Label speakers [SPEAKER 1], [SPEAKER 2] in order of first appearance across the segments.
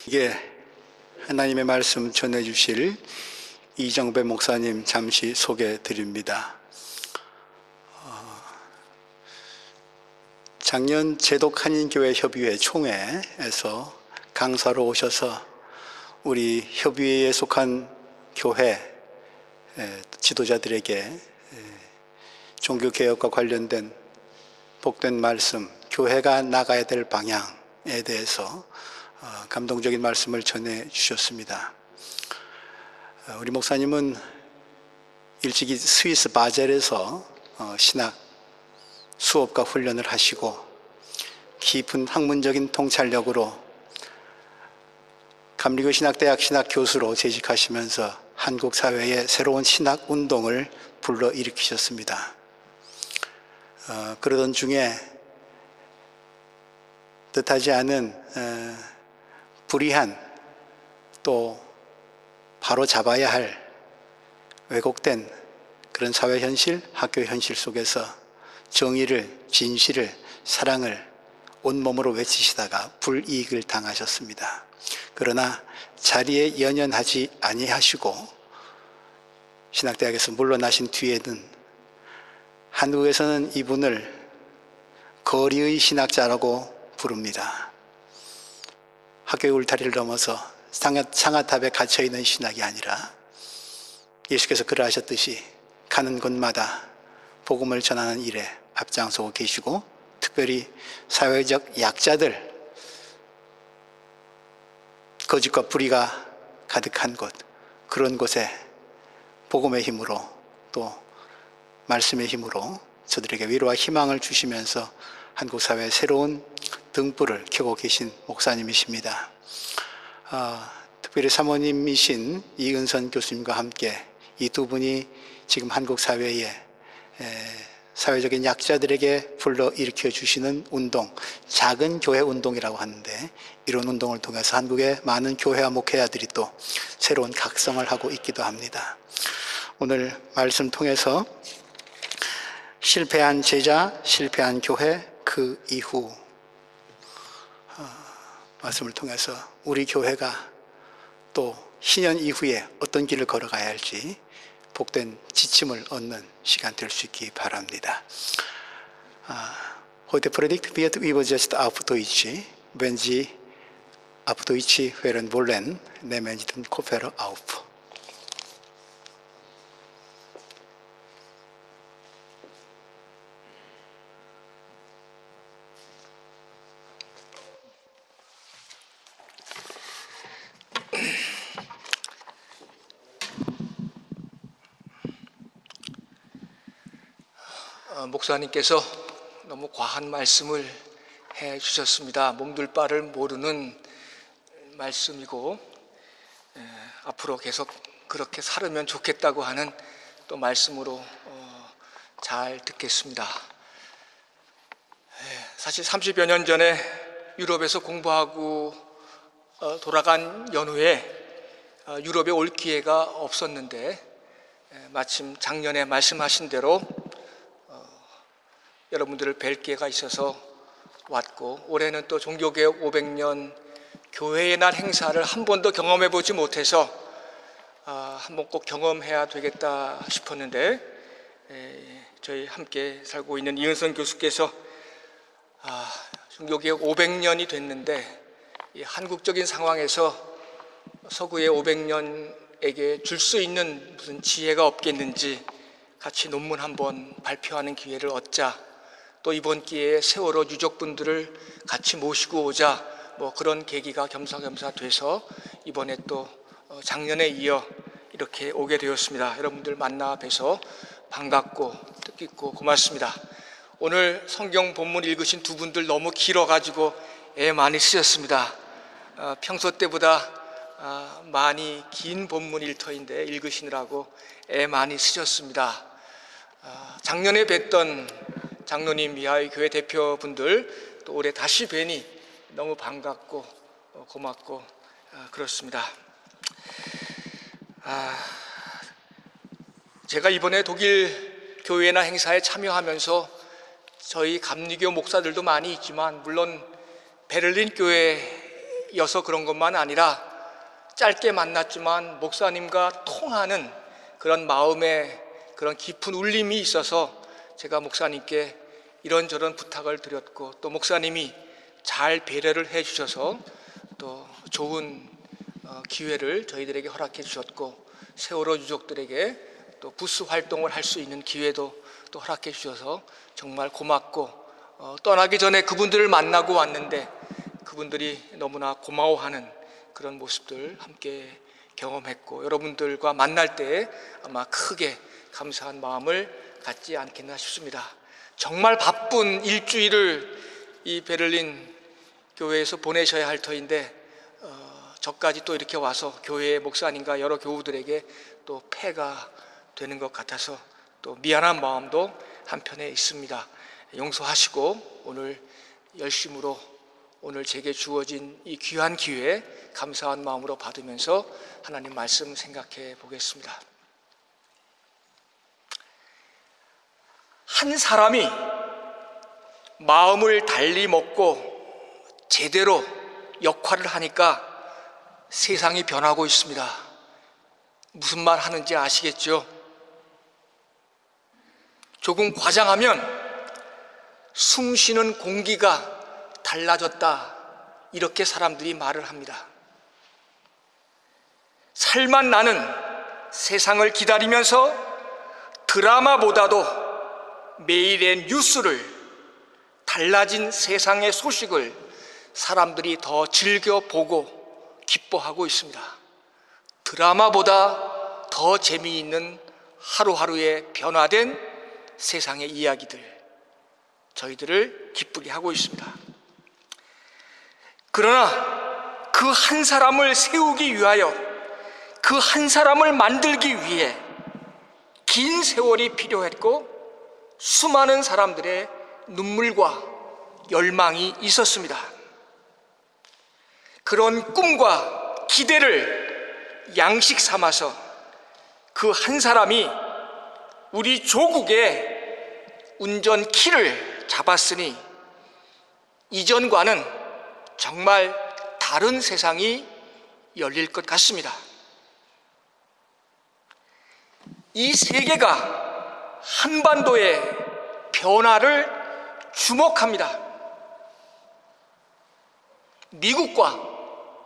[SPEAKER 1] 이게 하나님의 말씀 전해주실 이정배 목사님 잠시 소개해 드립니다. 작년 제독 한인교회 협의회 총회에서 강사로 오셔서 우리 협의회에 속한 교회 지도자들에게 종교개혁과 관련된 복된 말씀, 교회가 나가야 될 방향에 대해서 감동적인 말씀을 전해 주셨습니다. 우리 목사님은 일찍이 스위스 바젤에서 신학 수업과 훈련을 하시고 깊은 학문적인 통찰력으로 감리교 신학대학 신학교수로 재직하시면서 한국 사회의 새로운 신학 운동을 불러일으키셨습니다. 그러던 중에 뜻하지 않은 불의한 또 바로 잡아야 할 왜곡된 그런 사회 현실, 학교 현실 속에서 정의를, 진실을, 사랑을 온몸으로 외치시다가 불이익을 당하셨습니다. 그러나 자리에 연연하지 아니하시고 신학대학에서 물러나신 뒤에는 한국에서는 이분을 거리의 신학자라고 부릅니다. 학교의 울타리를 넘어서 상아탑에 갇혀있는 신학이 아니라 예수께서 그러하셨듯이 가는 곳마다 복음을 전하는 일에 앞장서고 계시고, 특별히 사회적 약자들, 거짓과 불의가 가득한 곳, 그런 곳에 복음의 힘으로 또 말씀의 힘으로 저들에게 위로와 희망을 주시면서 한국 사회의 새로운 등불을 켜고 계신 목사님이십니다. 특별히 사모님이신 이은선 교수님과 함께 이 두 분이 지금 한국 사회에 사회적인 약자들에게 불러일으켜 주시는 운동, 작은 교회 운동이라고 하는데, 이런 운동을 통해서 한국의 많은 교회와 목회자들이 또 새로운 각성을 하고 있기도 합니다. 오늘 말씀 통해서 실패한 제자, 실패한 교회, 그 이후 말씀을 통해서 우리 교회가 또 신년 이후에 어떤 길을 걸어가야 할지 복된 지침을 얻는 시간 될 수 있기 바랍니다. Heute Predigt wird übersetzt auf Deutsch. Wenn Sie auf Deutsch hören wollen, nehmen Sie den Kopfhörer auf.
[SPEAKER 2] 목사님께서 너무 과한 말씀을 해 주셨습니다. 몸둘 바를 모르는 말씀이고, 앞으로 계속 그렇게 살으면 좋겠다고 하는 또 말씀으로 잘 듣겠습니다. 사실 30여 년 전에 유럽에서 공부하고 돌아간 연후에 유럽에 올 기회가 없었는데, 마침 작년에 말씀하신 대로 여러분들을 뵐 기회가 있어서 왔고, 올해는 또 종교개혁 500년 교회의 날 행사를 한 번도 경험해 보지 못해서 한번 꼭 경험해야 되겠다 싶었는데, 저희 함께 살고 있는 이은선 교수께서 종교개혁 500년이 됐는데 이 한국적인 상황에서 서구의 500년에게 줄 수 있는 무슨 지혜가 없겠는지 같이 논문 한번 발표하는 기회를 얻자, 또 이번 기회에 세월호 유족분들을 같이 모시고 오자, 그런 계기가 겸사겸사 돼서 이번에 또 작년에 이어 이렇게 오게 되었습니다. 여러분들 만나 뵈서 반갑고 뜻깊고 고맙습니다. 오늘 성경 본문 읽으신 두 분들 너무 길어가지고 애 많이 쓰셨습니다. 평소 때보다 많이 긴 본문 일터인데 읽으시느라고 애 많이 쓰셨습니다. 작년에 뵀던 장로님 이하의 교회 대표분들 또 올해 다시 뵈니 너무 반갑고 고맙고 그렇습니다. 제가 이번에 독일 교회나 행사에 참여하면서 저희 감리교 목사들도 많이 있지만, 물론 베를린 교회 교회여서 그런 것만 아니라 짧게 만났지만 목사님과 통하는 그런 마음의 그런 깊은 울림이 있어서 제가 목사님께 이런저런 부탁을 드렸고, 또 목사님이 잘 배려를 해 주셔서 또 좋은 기회를 저희들에게 허락해 주셨고, 세월호 유족들에게 또 부스 활동을 할 수 있는 기회도 또 허락해 주셔서 정말 고맙고, 떠나기 전에 그분들을 만나고 왔는데 그분들이 너무나 고마워하는 그런 모습들 함께 경험했고, 여러분들과 만날 때 아마 크게 감사한 마음을 갖지 않겠나 싶습니다. 정말 바쁜 일주일을 이 베를린 교회에서 보내셔야 할 터인데 저까지 또 이렇게 와서 교회의 목사님과 여러 교우들에게 또 폐가 되는 것 같아서 또 미안한 마음도 한편에 있습니다. 용서하시고 오늘 열심으로 오늘 제게 주어진 이 귀한 기회 감사한 마음으로 받으면서 하나님 말씀 생각해 보겠습니다. 한 사람이 마음을 달리 먹고 제대로 역할을 하니까 세상이 변하고 있습니다. 무슨 말 하는지 아시겠죠? 조금 과장하면 숨 쉬는 공기가 달라졌다, 이렇게 사람들이 말을 합니다. 살만 나는 세상을 기다리면서 드라마보다도 매일의 뉴스를, 달라진 세상의 소식을 사람들이 더 즐겨 보고 기뻐하고 있습니다. 드라마보다 더 재미있는 하루하루의 변화된 세상의 이야기들, 저희들을 기쁘게 하고 있습니다. 그러나 그 한 사람을 세우기 위하여, 그 한 사람을 만들기 위해 긴 세월이 필요했고 수많은 사람들의 눈물과 열망이 있었습니다. 그런 꿈과 기대를 양식 삼아서 그 한 사람이 우리 조국의 운전키를 잡았으니 이전과는 정말 다른 세상이 열릴 것 같습니다. 이 세계가 한반도의 변화를 주목합니다. 미국과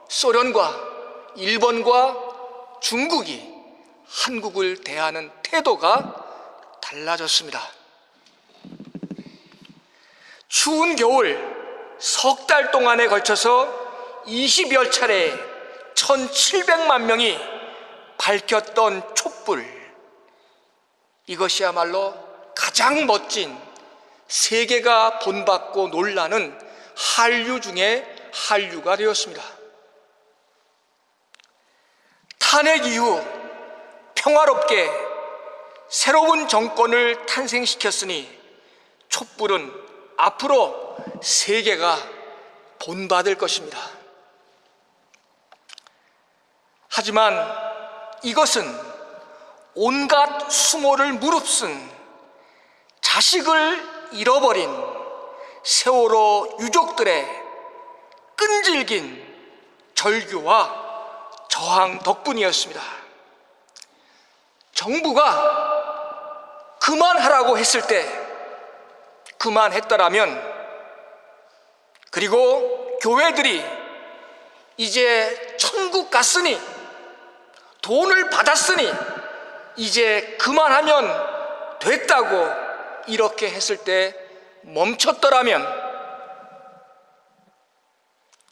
[SPEAKER 2] 소련과 일본과 중국이 한국을 대하는 태도가 달라졌습니다. 추운 겨울 석 달 동안에 걸쳐서 20여 차례 1,700만 명이 밝혔던 촛불, 이것이야말로 가장 멋진, 세계가 본받고 놀라는 한류 중에 한류가 되었습니다. 탄핵 이후 평화롭게 새로운 정권을 탄생시켰으니 촛불은 앞으로 세계가 본받을 것입니다. 하지만 이것은 온갖 수모를 무릅쓴, 자식을 잃어버린 세월호 유족들의 끈질긴 절규와 저항 덕분이었습니다. 정부가 그만하라고 했을 때 그만했더라면, 그리고 교회들이 이제 천국 갔으니, 돈을 받았으니 이제 그만하면 됐다고 이렇게 했을 때 멈췄더라면,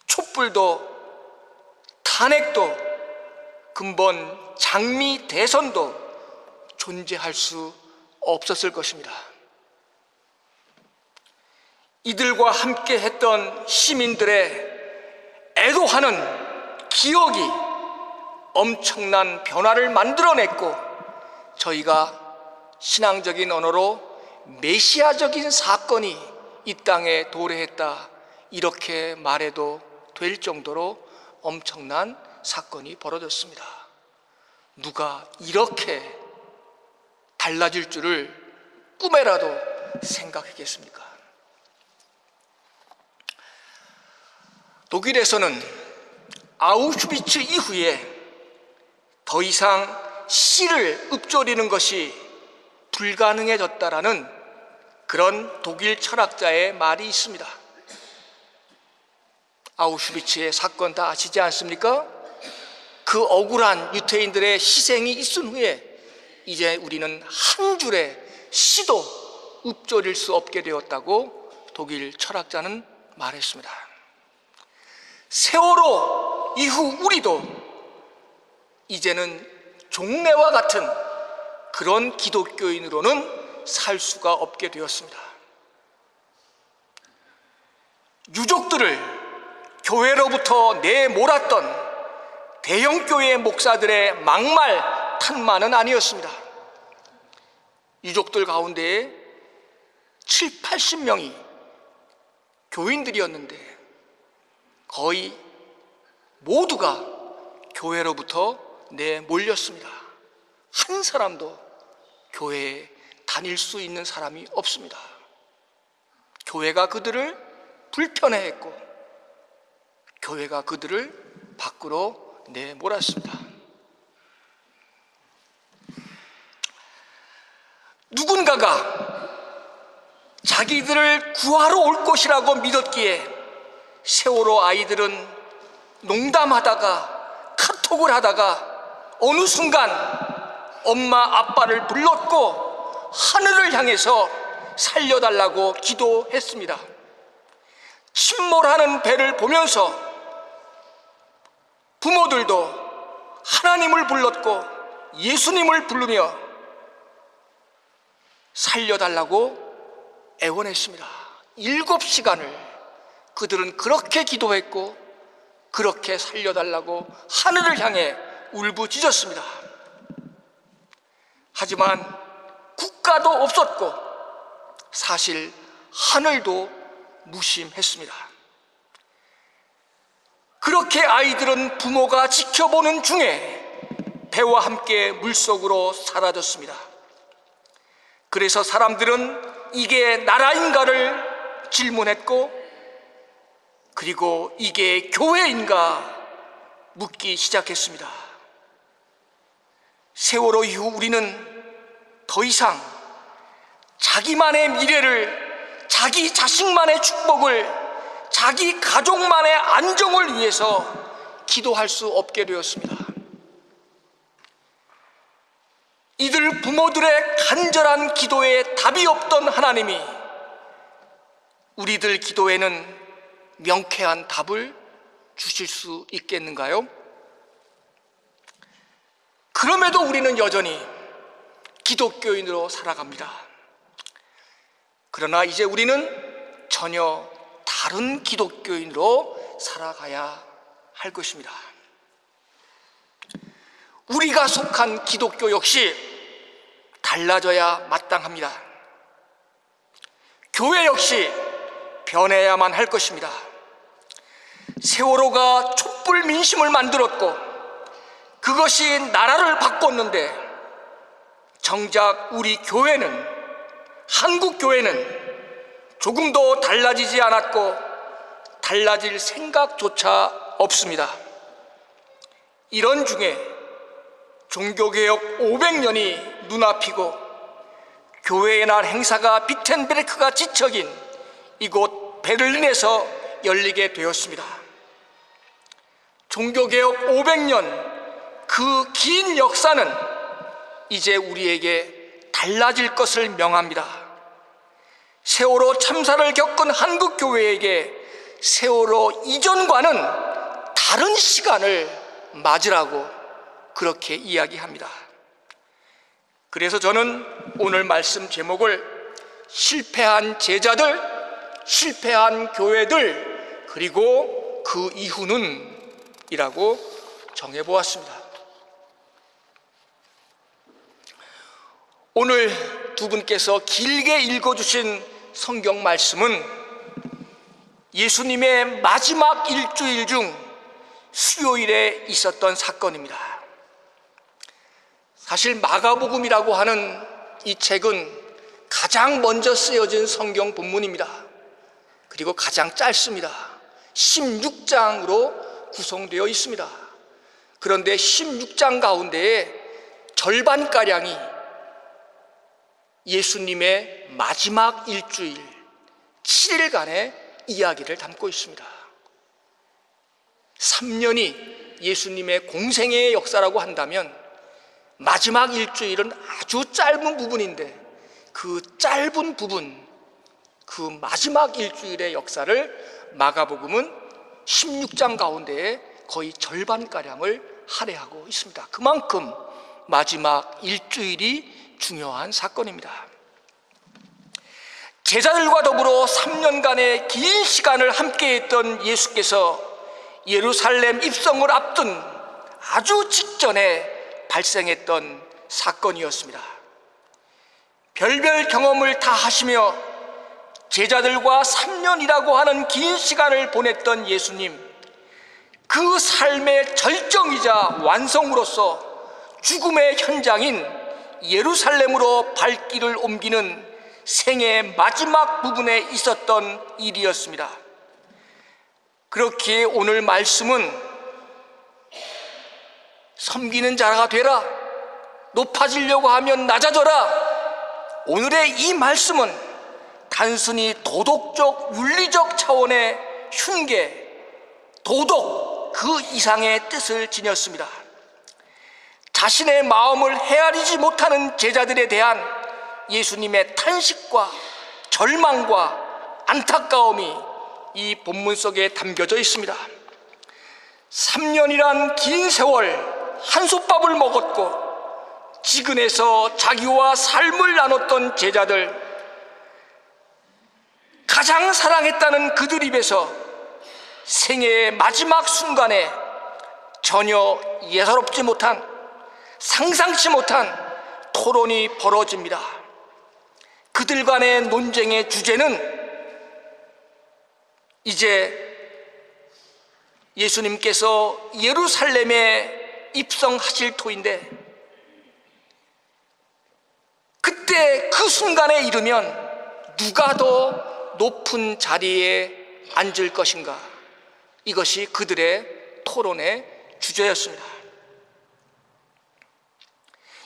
[SPEAKER 2] 촛불도 탄핵도 근본 장미 대선도 존재할 수 없었을 것입니다. 이들과 함께 했던 시민들의 애도하는 기억이 엄청난 변화를 만들어냈고, 저희가 신앙적인 언어로 메시아적인 사건이 이 땅에 도래했다, 이렇게 말해도 될 정도로 엄청난 사건이 벌어졌습니다. 누가 이렇게 달라질 줄을 꿈에라도 생각했겠습니까? 독일에서는 아우슈비츠 이후에 더 이상 씨를 읊조리는 것이 불가능해졌다라는 그런 독일 철학자의 말이 있습니다. 아우슈비츠의 사건 다 아시지 않습니까? 그 억울한 유태인들의 희생이 있은 후에 이제 우리는 한 줄의 시도 읊조릴 수 없게 되었다고 독일 철학자는 말했습니다. 세월호 이후 우리도 이제는 종래와 같은 그런 기독교인으로는 살 수가 없게 되었습니다. 유족들을 교회로부터 내몰았던 대형교회 목사들의 막말 탄만은 아니었습니다. 유족들 가운데 7, 80명이 교인들이었는데 거의 모두가 교회로부터 내몰렸습니다. 한 사람도 교회에 다닐 수 있는 사람이 없습니다. 교회가 그들을 불편해했고 교회가 그들을 밖으로 내몰았습니다. 누군가가 자기들을 구하러 올 것이라고 믿었기에 세월호 아이들은 농담하다가 카톡을 하다가 어느 순간 엄마 아빠를 불렀고 하늘을 향해서 살려달라고 기도했습니다. 침몰하는 배를 보면서 부모들도 하나님을 불렀고 예수님을 부르며 살려달라고 애원했습니다. 7시간을 그들은 그렇게 기도했고 그렇게 살려달라고 하늘을 향해 울부짖었습니다. 하지만 국가도 없었고 사실 하늘도 무심했습니다. 그렇게 아이들은 부모가 지켜보는 중에 배와 함께 물속으로 사라졌습니다. 그래서 사람들은 이게 나라인가를 질문했고 그리고 이게 교회인가 묻기 시작했습니다. 세월호 이후 우리는 더 이상 자기만의 미래를, 자기 자식만의 축복을, 자기 가족만의 안정을 위해서 기도할 수 없게 되었습니다. 이들 부모들의 간절한 기도에 답이 없던 하나님이 우리들 기도에는 명쾌한 답을 주실 수 있겠는가요? 그럼에도 우리는 여전히 기독교인으로 살아갑니다. 그러나 이제 우리는 전혀 다른 기독교인으로 살아가야 할 것입니다. 우리가 속한 기독교 역시 달라져야 마땅합니다. 교회 역시 변해야만 할 것입니다. 세월호가 촛불 민심을 만들었고 그것이 나라를 바꿨는데 정작 우리 교회는, 한국 교회는 조금도 달라지지 않았고 달라질 생각조차 없습니다. 이런 중에 종교개혁 500년이 눈앞이고 교회의 날 행사가 비텐베르크가 지척인 이곳 베를린에서 열리게 되었습니다. 종교개혁 500년 그 긴 역사는 이제 우리에게 달라질 것을 명합니다. 세월호 참사를 겪은 한국 교회에게 세월호 이전과는 다른 시간을 맞으라고 그렇게 이야기합니다. 그래서 저는 오늘 말씀 제목을 실패한 제자들, 실패한 교회들, 그리고 그 이후는 이라고 정해보았습니다. 오늘 두 분께서 길게 읽어주신 성경 말씀은 예수님의 마지막 일주일 중 수요일에 있었던 사건입니다. 사실 마가복음이라고 하는 이 책은 가장 먼저 쓰여진 성경 본문입니다. 그리고 가장 짧습니다. 16장으로 구성되어 있습니다. 그런데 16장 가운데에 절반가량이 예수님의 마지막 일주일 7일간의 이야기를 담고 있습니다. 3년이 예수님의 공생애의 역사라고 한다면 마지막 일주일은 아주 짧은 부분인데 그 짧은 부분, 그 마지막 일주일의 역사를 마가복음은 16장 가운데에 거의 절반가량을 할애하고 있습니다. 그만큼 마지막 일주일이 중요한 사건입니다. 제자들과 더불어 3년간의 긴 시간을 함께했던 예수께서 예루살렘 입성을 앞둔 아주 직전에 발생했던 사건이었습니다. 별별 경험을 다 하시며 제자들과 3년이라고 하는 긴 시간을 보냈던 예수님, 그 삶의 절정이자 완성으로서 죽음의 현장인 예루살렘으로 발길을 옮기는 생애의 마지막 부분에 있었던 일이었습니다. 그렇기에 오늘 말씀은 섬기는 자가 되라, 높아지려고 하면 낮아져라. 오늘의 이 말씀은 단순히 도덕적, 윤리적 차원의 흉계, 도덕 그 이상의 뜻을 지녔습니다. 자신의 마음을 헤아리지 못하는 제자들에 대한 예수님의 탄식과 절망과 안타까움이 이 본문 속에 담겨져 있습니다. 3년이란 긴 세월 한솥밥을 먹었고 지근해서 자기와 삶을 나눴던 제자들, 가장 사랑했다는 그들 입에서 생애의 마지막 순간에 전혀 예사롭지 못한, 상상치 못한 토론이 벌어집니다. 그들 간의 논쟁의 주제는 이제 예수님께서 예루살렘에 입성하실 터인데, 그때 그 순간에 이르면 누가 더 높은 자리에 앉을 것인가, 이것이 그들의 토론의 주제였습니다.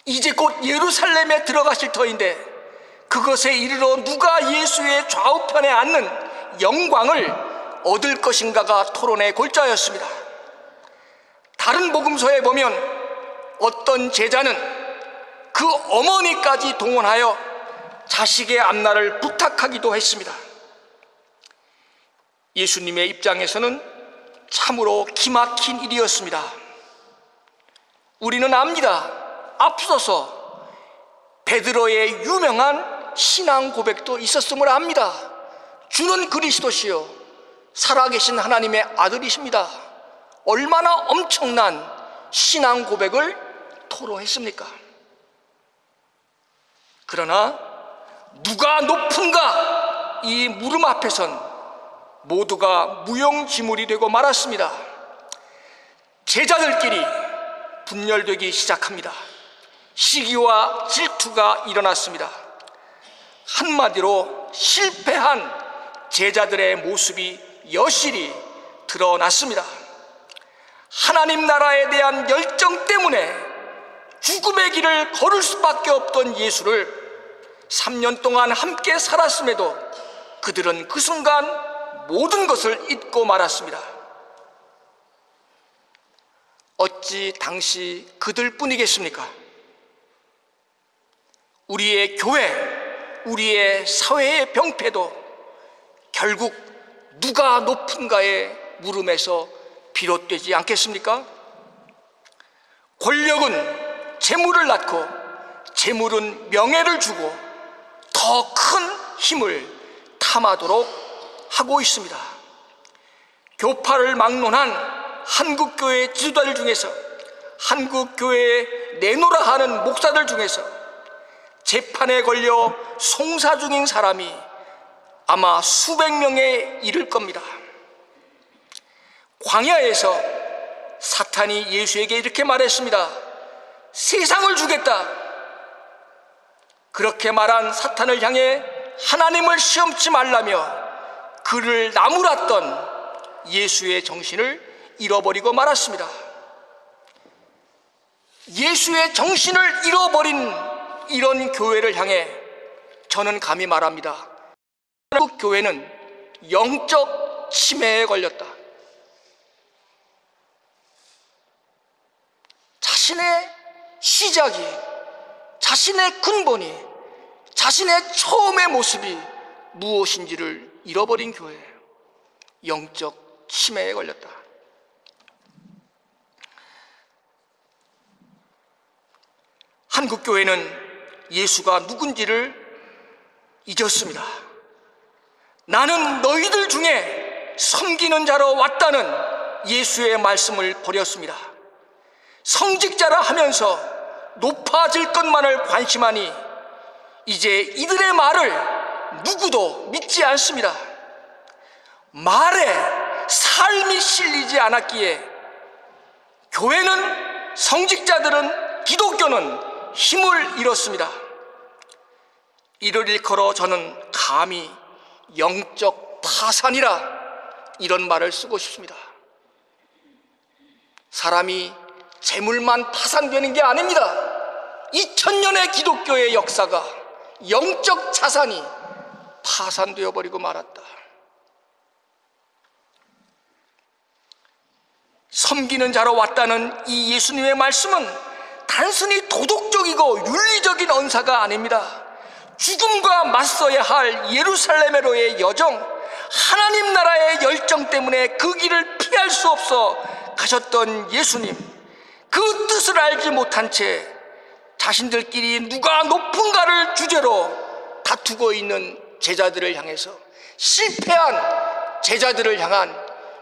[SPEAKER 2] 이제 곧 예루살렘에 들어가실 터인데 그것에 이르러 누가 예수의 좌우편에 앉는 영광을 얻을 것인가가 토론의 골자였습니다. 다른 복음서에 보면 어떤 제자는 그 어머니까지 동원하여 자식의 앞날을 부탁하기도 했습니다. 예수님의 입장에서는 참으로 기막힌 일이었습니다. 우리는 압니다. 앞서서 베드로의 유명한 신앙 고백도 있었음을 압니다. 주는 그리스도시요 살아계신 하나님의 아들이십니다. 얼마나 엄청난 신앙 고백을 토로했습니까? 그러나 누가 높은가, 이 물음 앞에선 모두가 무용지물이 되고 말았습니다. 제자들끼리 분열되기 시작합니다. 시기와 질투가 일어났습니다. 한마디로 실패한 제자들의 모습이 여실히 드러났습니다. 하나님 나라에 대한 열정 때문에 죽음의 길을 걸을 수밖에 없던 예수를 3년 동안 함께 살았음에도 그들은 그 순간 모든 것을 잊고 말았습니다. 어찌 당시 그들뿐이겠습니까? 우리의 교회, 우리의 사회의 병폐도 결국 누가 높은가의 물음에서 비롯되지 않겠습니까? 권력은 재물을 낳고 재물은 명예를 주고 더 큰 힘을 탐하도록 하고 있습니다. 교파를 막론한 한국교회 지도자들 중에서, 한국교회에 내노라 하는 목사들 중에서 재판에 걸려 송사 중인 사람이 아마 수백 명에 이를 겁니다. 광야에서 사탄이 예수에게 이렇게 말했습니다. 세상을 주겠다. 그렇게 말한 사탄을 향해 하나님을 시험치 말라며 그를 나무랐던 예수의 정신을 잃어버리고 말았습니다. 예수의 정신을 잃어버린 이런 교회를 향해 저는 감히 말합니다. 한국 교회는 영적 치매에 걸렸다. 자신의 시작이, 자신의 근본이, 자신의 처음의 모습이 무엇인지를 잃어버린 교회예요. 영적 치매에 걸렸다. 한국 교회는 예수가 누군지를 잊었습니다. 나는 너희들 중에 섬기는 자로 왔다는 예수의 말씀을 버렸습니다. 성직자라 하면서 높아질 것만을 관심하니 이제 이들의 말을 누구도 믿지 않습니다. 말에 삶이 실리지 않았기에 교회는, 성직자들은, 기독교는 힘을 잃었습니다. 이를 일컬어 저는 감히 영적 파산이라 이런 말을 쓰고 싶습니다. 사람이 재물만 파산되는 게 아닙니다. 2000년의 기독교의 역사가 영적 자산이 파산되어 버리고 말았다. 섬기는 자로 왔다는 이 예수님의 말씀은 단순히 도덕적이고 윤리적인 언사가 아닙니다. 죽음과 맞서야 할 예루살렘으로의 여정, 하나님 나라의 열정 때문에 그 길을 피할 수 없어 가셨던 예수님, 그 뜻을 알지 못한 채 자신들끼리 누가 높은가를 주제로 다투고 있는 제자들을 향해서, 실패한 제자들을 향한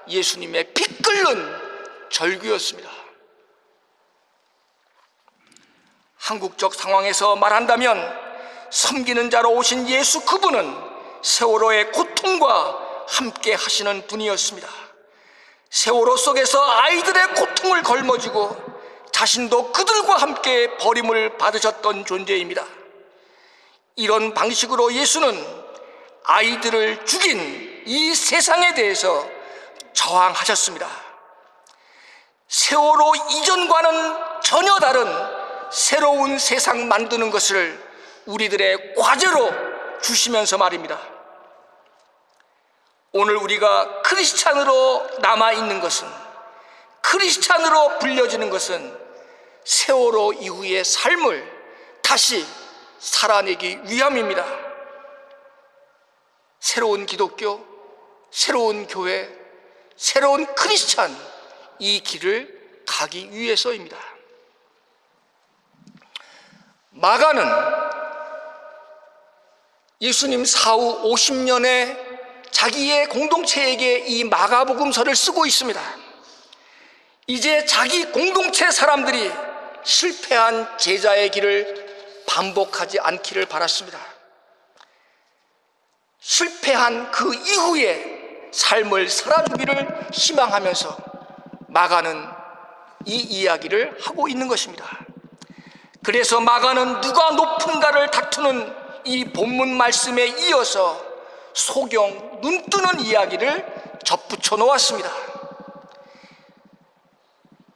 [SPEAKER 2] 예수님의 피 끓는 절규였습니다. 한국적 상황에서 말한다면 섬기는 자로 오신 예수, 그분은 세월호의 고통과 함께 하시는 분이었습니다. 세월호 속에서 아이들의 고통을 걸머쥐고 자신도 그들과 함께 버림을 받으셨던 존재입니다. 이런 방식으로 예수는 아이들을 죽인 이 세상에 대해서 저항하셨습니다. 세월호 이전과는 전혀 다른 새로운 세상 만드는 것을 우리들의 과제로 주시면서 말입니다. 오늘 우리가 크리스찬으로 남아있는 것은, 크리스찬으로 불려지는 것은 세월호 이후의 삶을 다시 살아내기 위함입니다. 새로운 기독교, 새로운 교회, 새로운 크리스찬, 이 길을 가기 위해서입니다. 마가는 예수님 사후 50년에 자기의 공동체에게 이 마가복음서를 쓰고 있습니다. 이제 자기 공동체 사람들이 실패한 제자의 길을 반복하지 않기를 바랐습니다. 실패한 그 이후의 삶을 살아주기를 희망하면서 마가는 이 이야기를 하고 있는 것입니다. 그래서 마가는 누가 높은가를 다투는 이 본문 말씀에 이어서 소경, 눈뜨는 이야기를 접붙여 놓았습니다.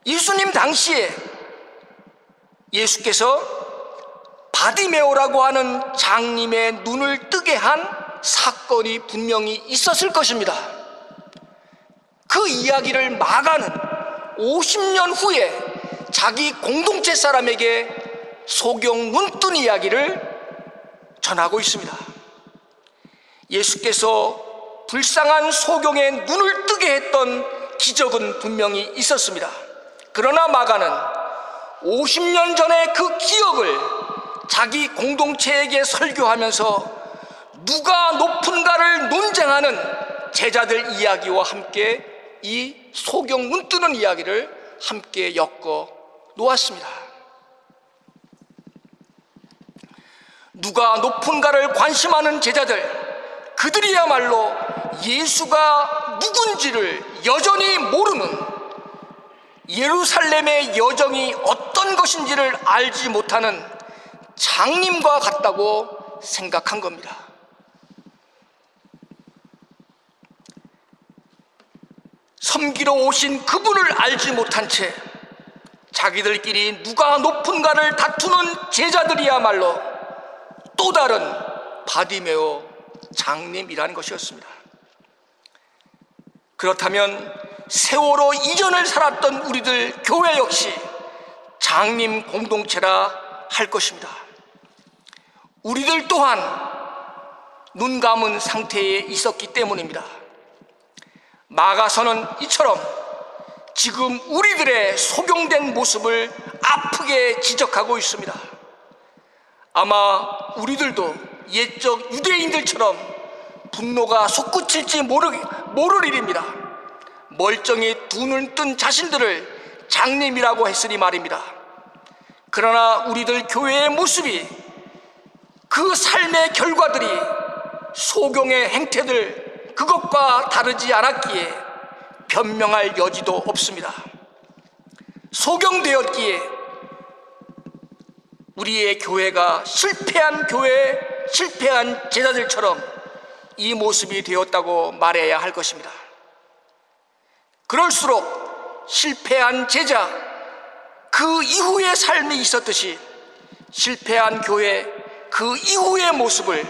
[SPEAKER 2] 예수님 당시에 예수께서 바디메오라고 하는 장님의 눈을 뜨게 한 사건이 분명히 있었을 것입니다. 그 이야기를 마가는 50년 후에 자기 공동체 사람에게 소경 눈뜬 이야기를 전하고 있습니다. 예수께서 불쌍한 소경의 눈을 뜨게 했던 기적은 분명히 있었습니다. 그러나 마가는 50년 전의 그 기억을 자기 공동체에게 설교하면서 누가 높은가를 논쟁하는 제자들 이야기와 함께 이 소경 눈뜨는 이야기를 함께 엮어 놓았습니다. 누가 높은가를 관심하는 제자들, 그들이야말로 예수가 누군지를 여전히 모르는, 예루살렘의 여정이 어떤 것인지를 알지 못하는 장님과 같다고 생각한 겁니다. 섬기러 오신 그분을 알지 못한 채 자기들끼리 누가 높은가를 다투는 제자들이야말로 또 다른 바디메오 장님이라는 것이었습니다. 그렇다면 세월호 이전을 살았던 우리들 교회 역시 장님 공동체라 할 것입니다. 우리들 또한 눈 감은 상태에 있었기 때문입니다. 마가서는 이처럼 지금 우리들의 소경된 모습을 아프게 지적하고 있습니다. 아마 우리들도 옛적 유대인들처럼 분노가 솟구칠지 모를 일입니다. 멀쩡히 두 눈 뜬 자신들을 장님이라고 했으니 말입니다. 그러나 우리들 교회의 모습이 그 삶의 결과들이 소경의 행태들 그것과 다르지 않았기에 변명할 여지도 없습니다. 소경되었기에 우리의 교회가 실패한 교회, 실패한 제자들처럼 이 모습이 되었다고 말해야 할 것입니다. 그럴수록 실패한 제자, 그 이후의 삶이 있었듯이 실패한 교회, 그 이후의 모습을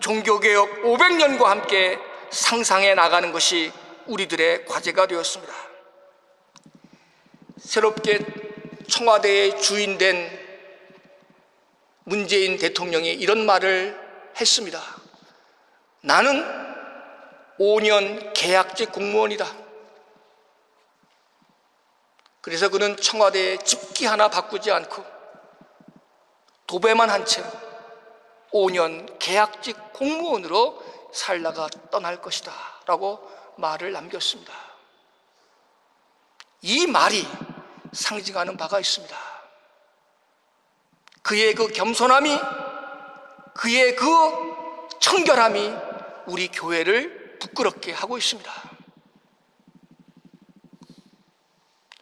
[SPEAKER 2] 종교개혁 500년과 함께 상상해 나가는 것이 우리들의 과제가 되었습니다. 새롭게 청와대의 주인된 문재인 대통령이 이런 말을 했습니다. 나는 5년 계약직 공무원이다. 그래서 그는 청와대에 집기 하나 바꾸지 않고 도배만 한 채 5년 계약직 공무원으로 살다가 떠날 것이다 라고 말을 남겼습니다. 이 말이 상징하는 바가 있습니다. 그의 그 겸손함이, 그의 그 청결함이 우리 교회를 부끄럽게 하고 있습니다.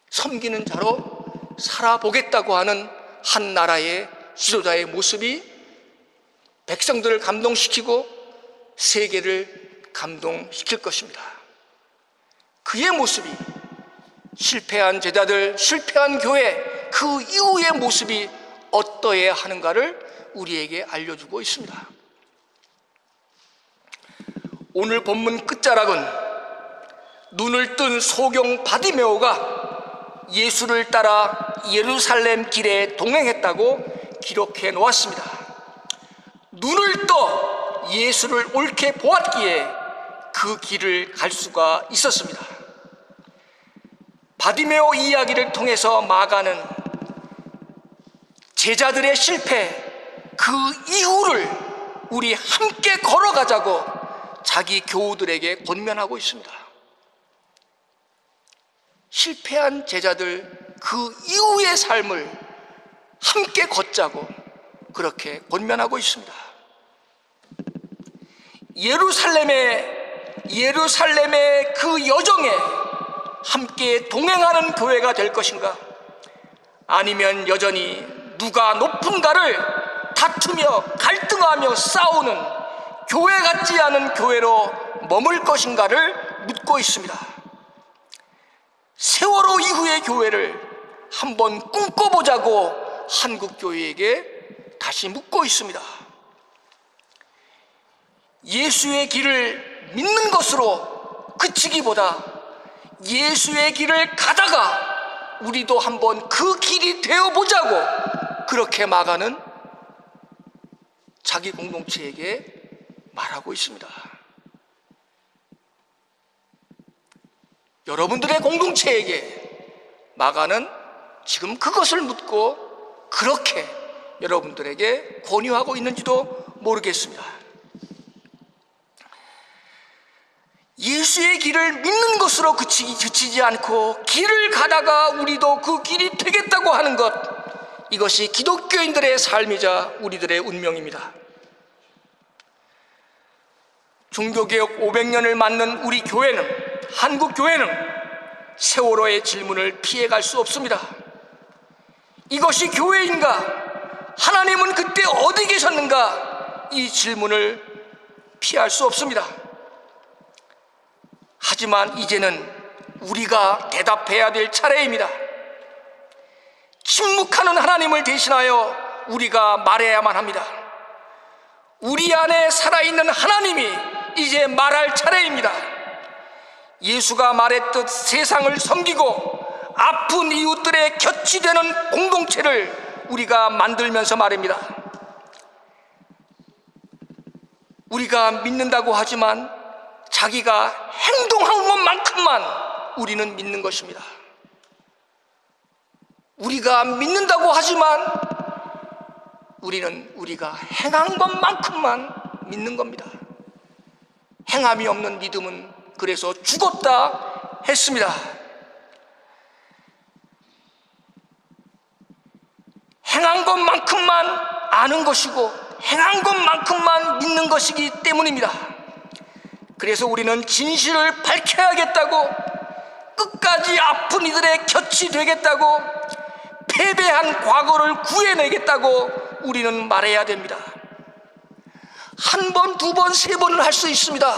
[SPEAKER 2] 섬기는 자로 살아보겠다고 하는 한 나라의 지도자의 모습이 백성들을 감동시키고 세계를 감동시킬 것입니다. 그의 모습이 실패한 제자들, 실패한 교회, 그 이후의 모습이 어떠해야 하는가를 우리에게 알려주고 있습니다. 오늘 본문 끝자락은 눈을 뜬 소경 바디메오가 예수를 따라 예루살렘 길에 동행했다고 기록해 놓았습니다. 눈을 떠 예수를 옳게 보았기에 그 길을 갈 수가 있었습니다. 바디메오 이야기를 통해서 마가는 제자들의 실패, 그 이후를 우리 함께 걸어가자고 자기 교우들에게 권면하고 있습니다. 실패한 제자들 그 이후의 삶을 함께 걷자고 그렇게 권면하고 있습니다. 예루살렘의 그 여정에 함께 동행하는 교회가 될 것인가? 아니면 여전히 누가 높은가를 다투며 갈등하며 싸우는 교회 같지 않은 교회로 머물 것인가를 묻고 있습니다. 세월호 이후의 교회를 한번 꿈꿔보자고 한국교회에게 다시 묻고 있습니다. 예수의 길을 믿는 것으로 그치기보다 예수의 길을 가다가 우리도 한번 그 길이 되어보자고 그렇게 마가는 자기 공동체에게 말하고 있습니다. 여러분들의 공동체에게 마가는 지금 그것을 묻고 그렇게 여러분들에게 권유하고 있는지도 모르겠습니다. 예수의 길을 믿는 것으로 그치지 않고 길을 가다가 우리도 그 길이 되겠다고 하는 것, 이것이 기독교인들의 삶이자 우리들의 운명입니다. 종교개혁 500년을 맞는 우리 교회는, 한국 교회는 세월호의 질문을 피해갈 수 없습니다. 이것이 교회인가? 하나님은 그때 어디 계셨는가? 이 질문을 피할 수 없습니다. 하지만 이제는 우리가 대답해야 될 차례입니다. 침묵하는 하나님을 대신하여 우리가 말해야만 합니다. 우리 안에 살아있는 하나님이 이제 말할 차례입니다. 예수가 말했듯 세상을 섬기고 아픈 이웃들의 곁이 되는 공동체를 우리가 만들면서 말입니다. 우리가 믿는다고 하지만 자기가 행동한 것만큼만 우리는 믿는 것입니다. 우리가 믿는다고 하지만 우리는 우리가 행한 것만큼만 믿는 겁니다. 행함이 없는 믿음은 그래서 죽었다 했습니다. 행한 것만큼만 아는 것이고 행한 것만큼만 믿는 것이기 때문입니다. 그래서 우리는 진실을 밝혀야겠다고, 끝까지 아픈 이들의 곁이 되겠다고, 패배한 과거를 구해내겠다고 우리는 말해야 됩니다. 한 번, 두 번, 세 번을 할 수 있습니다.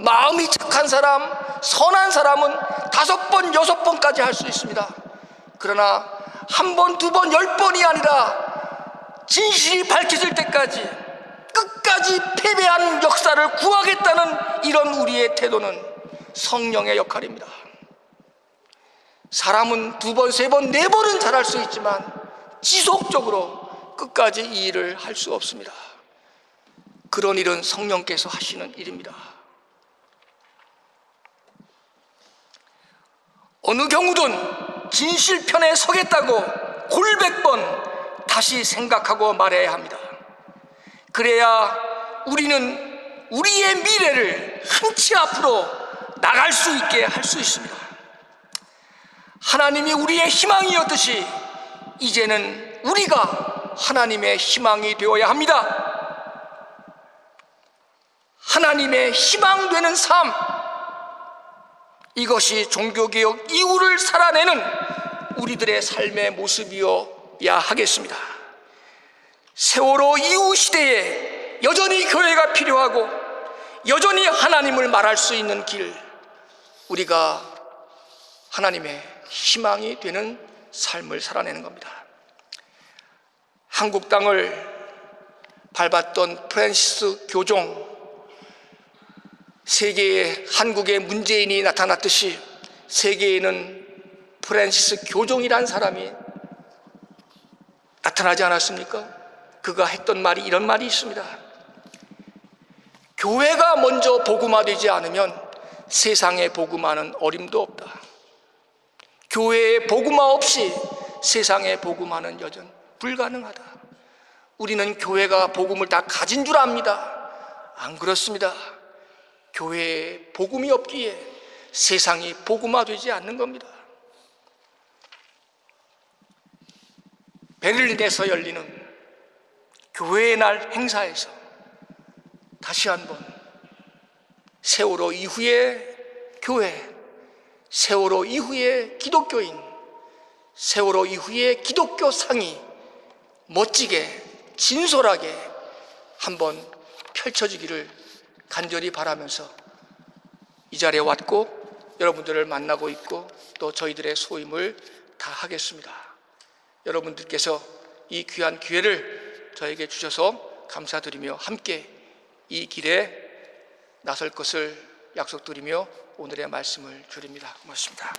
[SPEAKER 2] 마음이 착한 사람, 선한 사람은 5번, 6번까지 할 수 있습니다. 그러나 한 번, 두 번, 10번이 아니라 진실이 밝혀질 때까지 끝까지 패배한 역사를 구하겠다는 이런 우리의 태도는 성령의 역할입니다. 사람은 2번, 3번, 4번은 잘할 수 있지만 지속적으로 끝까지 이 일을 할 수 없습니다. 그런 일은 성령께서 하시는 일입니다. 어느 경우든 진실편에 서겠다고 골백번 다시 생각하고 말해야 합니다. 그래야 우리는 우리의 미래를 한 치 앞으로 나갈 수 있게 할 수 있습니다. 하나님이 우리의 희망이었듯이 이제는 우리가 하나님의 희망이 되어야 합니다. 하나님의 희망되는 삶, 이것이 종교개혁 이후를 살아내는 우리들의 삶의 모습이어야 하겠습니다. 세월호 이후 시대에 여전히 교회가 필요하고 여전히 하나님을 말할 수 있는 길, 우리가 하나님의 희망이 되는 삶을 살아내는 겁니다. 한국 땅을 밟았던 프란시스 교종, 세계에 한국의 문재인이 나타났듯이 세계에는 프란시스 교종이란 사람이 나타나지 않았습니까? 그가 했던 말이 이런 말이 있습니다. 교회가 먼저 복음화되지 않으면 세상에 복음화는 어림도 없다. 교회의 복음화 없이 세상에 복음화는 여전 불가능하다. 우리는 교회가 복음을 다 가진 줄 압니다. 안 그렇습니다. 교회에 복음이 없기에 세상이 복음화되지 않는 겁니다. 베를린에서 열리는 교회의 날 행사에서 다시 한번 세월호 이후의 교회, 세월호 이후의 기독교인, 세월호 이후의 기독교 상이 멋지게 진솔하게 한번 펼쳐지기를 간절히 바라면서 이 자리에 왔고 여러분들을 만나고 있고 또 저희들의 소임을 다하겠습니다. 여러분들께서 이 귀한 기회를 저에게 주셔서 감사드리며 함께 이 길에 나설 것을 약속드리며 오늘의 말씀을 드립니다. 고맙습니다.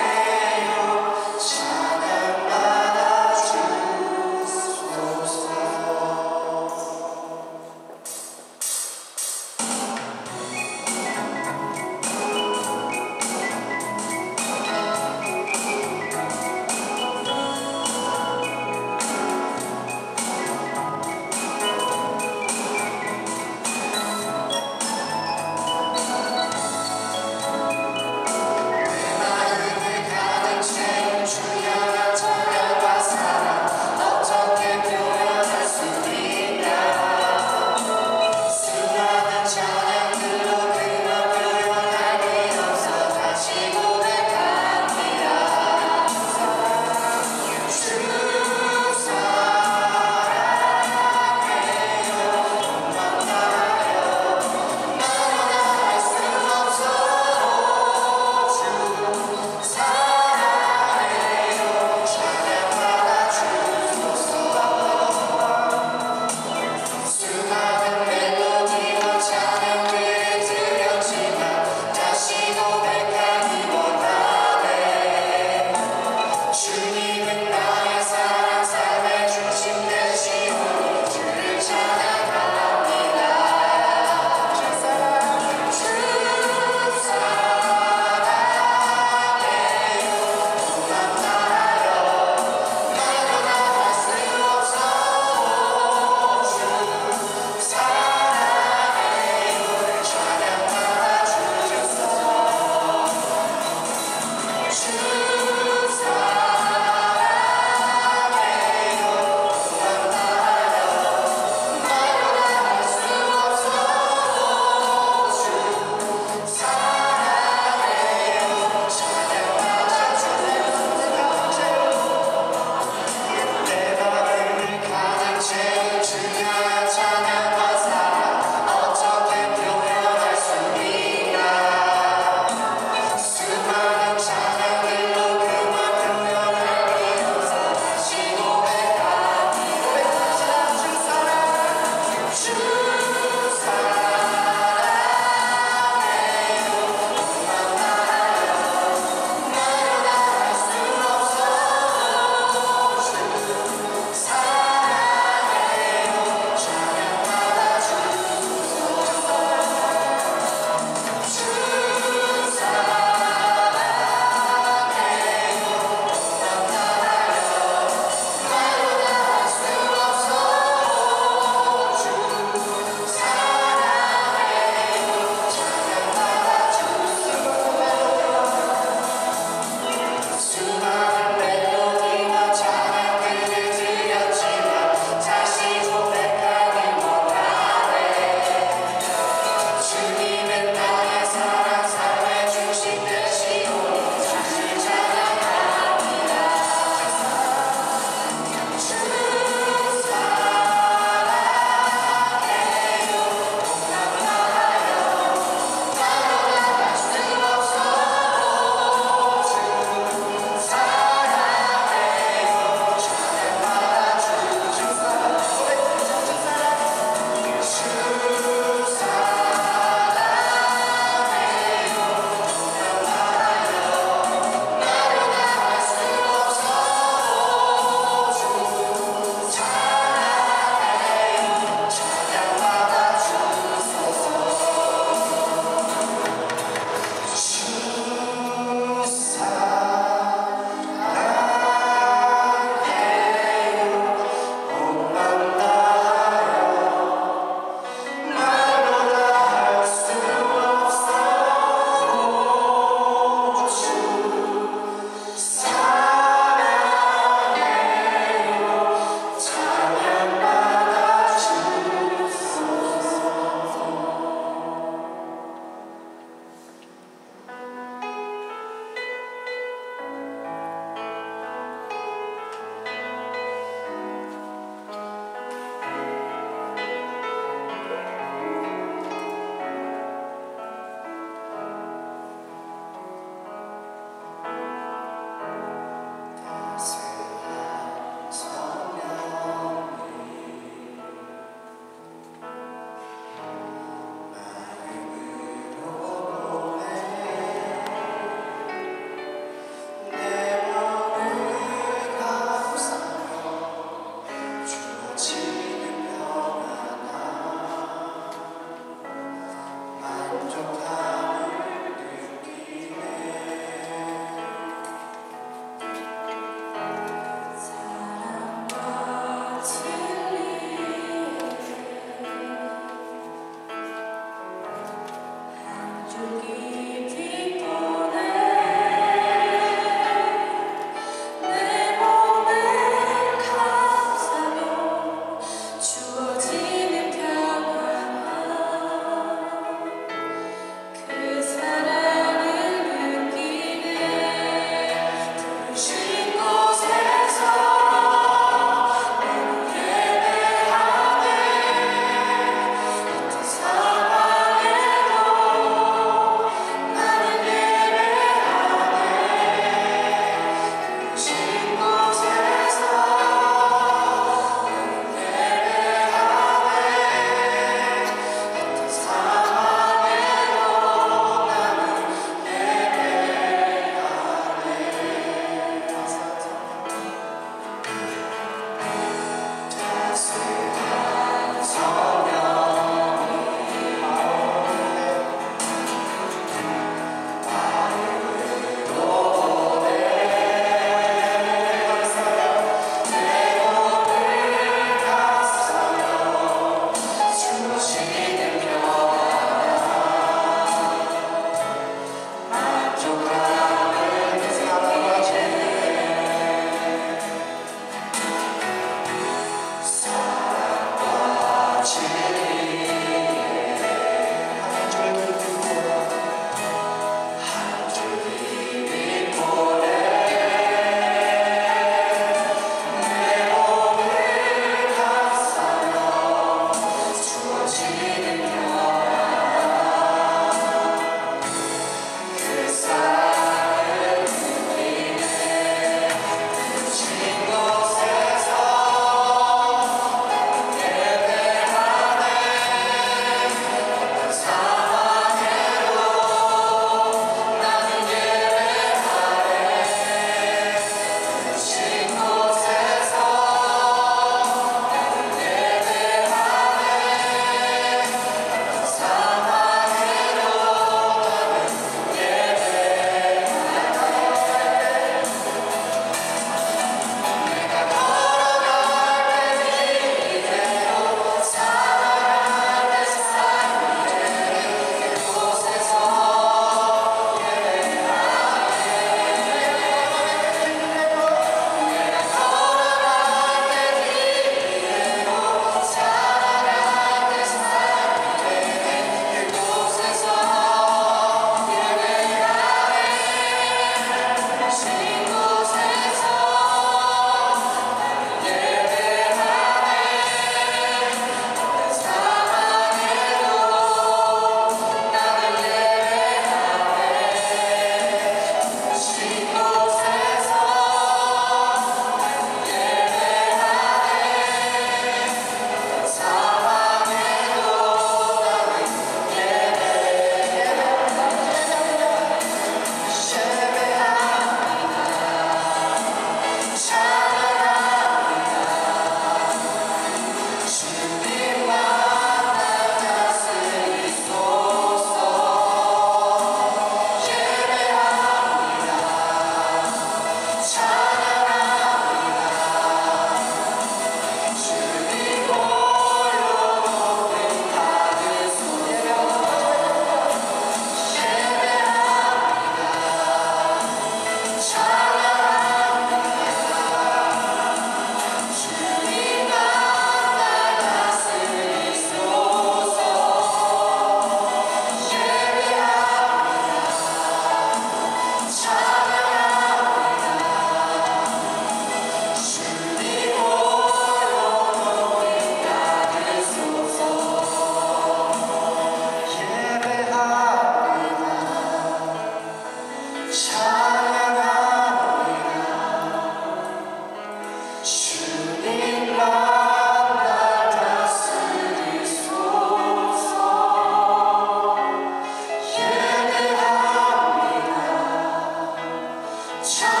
[SPEAKER 3] 참